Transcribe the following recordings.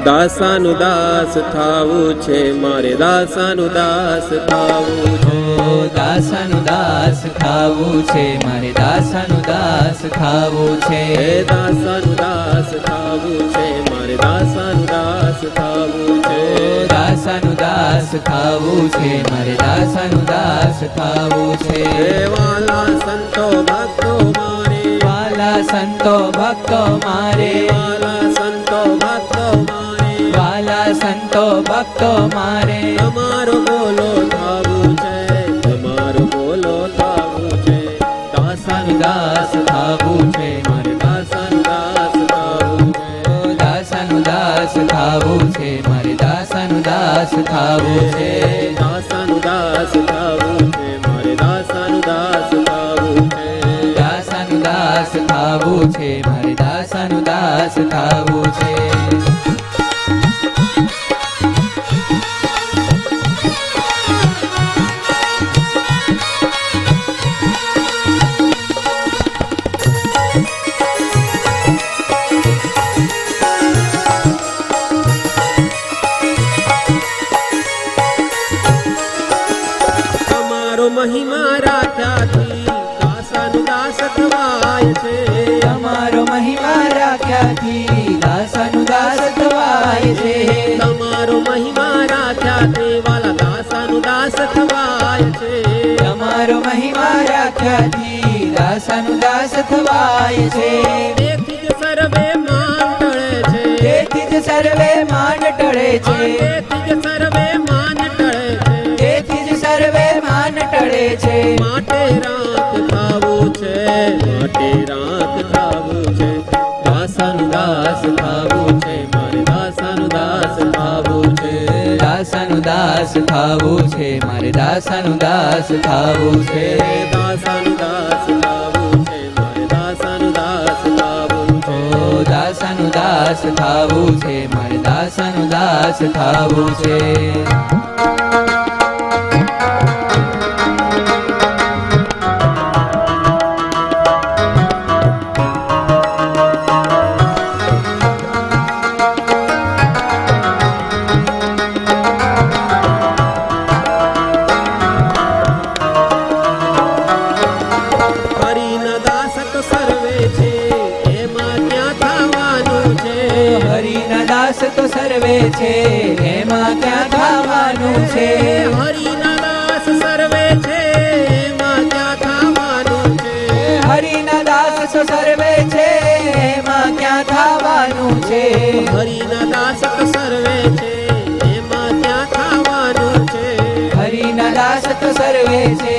દાસાનું દાસ થાવું છે મારે, દાસાનું દાસ થાવું છે. દાસાનું દાસ થાવું છે મારે, દાસાનું દાસ થાવું છે. દાસાનું દાસ થાવું છે મારે, દાસાનું દાસ થાવું છે. દાસાનું દાસ થાવું છે મારે, દાસાનું દાસ થાવું છે. વાલા સંતો ભક્તો મારે, વાલા સંતો ભક્તો મારે, વાલા સંતો ભક્તો મારે, વાલા સંતો ભક્તો મારે. તમારો બોલો થાવું છે, તમારો બોલો થાવું છે. દાસાનું દાસ થાવું છે મારે, દાસાનું દાસ થાવું છે. દાસાનું દાસ થાવું છે મારે, દાસાનું દાસ થાવું છે. દાસાનું દાસ થાવું છે મારે, દાસાનું દાસ થાવું છે. દાસાનું દાસ થાવું છે મારે, દાસાનું દાસ થાવું છે. મહિમા રાખ્યાથી દાસાનું દાસ થવાય છે. તમારો મહિમા રાખ્યાથી દાસાનું દાસ થવાય છે. તમારો મહિમા રાખ્યાથી વાલા દાસાનું દાસ થવાય છે. તમારો મહિમા રાખ્યાથી દાસાનું દાસ થવાય છે. તેથી જ સર્વે માન ટળે છે, તેથી જ સર્વે માન ટળે છે. તેથી જ સર્વે માન ટળે છે. તેથી જ સર્વે માન ટળે છે. માટે રાખ થાવું છે, માટે રાખ થાવું છે. દાસાનું દાસ થાવું છે મારે, દાસાનું દાસ થાવું છે. દાસાનું દાસ થાવું છે મારે, દાસાનું દાસ થાવું છે. દાસાનું દાસ થાવું છે મારે, દાસાનું દાસ થાવું છે. દાસાનું દાસ થાવું છે મારે, દાસાનું દાસ થાવું છે. તો સર્વે છે એમાં ક્યાં થવાનું છે. હરિના દાસ સર્વે છે એમાં ક્યાં થવાનું છે. હરિના દાસ તો સર્વે છે એમાં ક્યાં થવાનું છે. હરિના દાસ તો સર્વે છે એમાં ક્યાં થવાનું છે. હરિના દાસ તો સર્વે છે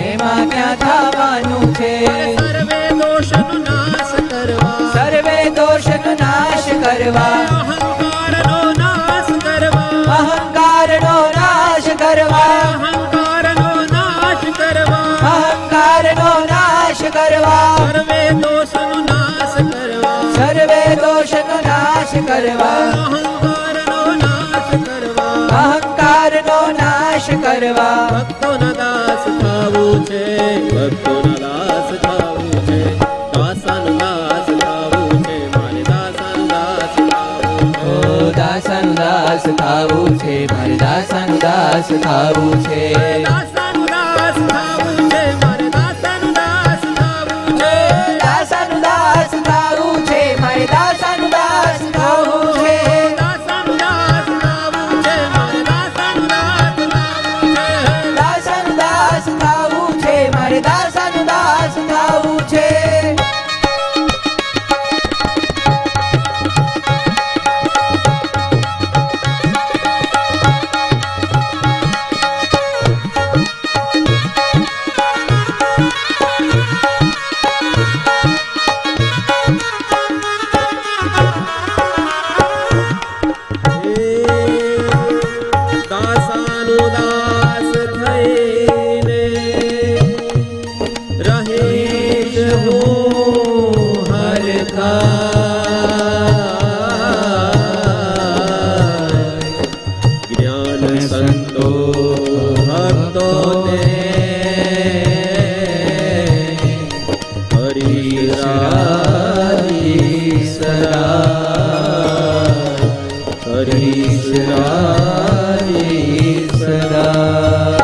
એમાં ક્યાં થવાનું છે. સર્વે દોષનો નાશ કરવા, સર્વે દોષનો નાશ કરવા, અહંકારનો નાશ કરવા, અહંકારનો નાશ કરવા, અહંકારનો નાશ કરવા, અહંકારનો નાશ કરવા, સર્વે દોષનો નાશ કરવા, સર્વે દોષનો નાશ કરવા, અહંકારનો નાશ કરવા, અહંકારનો નાશ કરવા. ભક્તોના દાસ થાવું છે, ભક્તોના દાસ થાવું છે. દાસાનું દાસ થાવું છે મારે, દાસાનું દાસ થાવું છે. દાસાનું દાસ થાવું છે મારે, દાસાનું દાસ થાવું છે. દાસાનું દાસ થાવું છે મારે, દાસાનું દાસ થાવું છે. દાસાનું દાસ થાવું છે મારે, દાસાનું દાસ થાવું છે. દાસાનું દાસ થાવું છે મારે, દાસાનું દાસ થાવું છે. દાસાનું દાસ થાવું છે મારે, દાસાનું દાસ થાવું છે. હરીશ રાય સદા.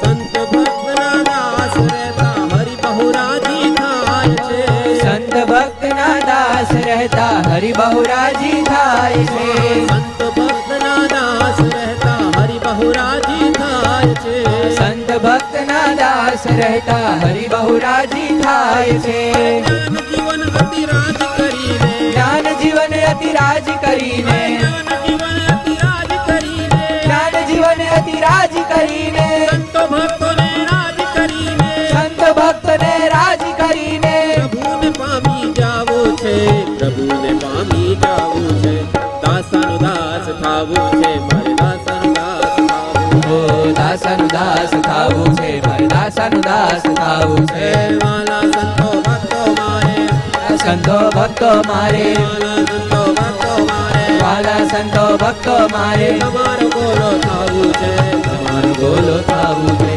સંત ભક્તના દાસ રહેતા હરિ બહુ રાજી થાય છે. સંત ભક્તના દાસ રહેતા હરિ બહુ રાજી થાય છે. સંત ભક્તના દાસ રહેતા હરિ બહુ રાજી થાય છે. સંત ભક્તના દાસ રહેતા હરિ બહુ રાજી થાય છે. જ્ઞાન જીવન અતિરાજ કરીને જ્ઞાન જીવન અતિરાજ કરીને જ્ઞાન જીવન અતિરાજ કરીને જ્ઞાન જીવન અતિરાજ કરીને સંતો ભક્તોને રાજ કરીને સંત ભક્તને રાજ કરીને પ્રભુને પામી જાવું છે. પ્રભુને પામી જાવું છે. દાસનું દાસ થાવું છે. મારે દાસનું દાસ થાવું ઓ દાસનું દાસ થાવું છે. મારે દાસનું દાસ થાવું છે. છે. વાલા સંતો ભક્તો મારે સંતો ભક્તો મારે વાલા સંતો ભક્તો મારે વાલા સંતો ભક્તો મારે તમારો બોલો થાવું છે. તમારો બોલો થાવું છે.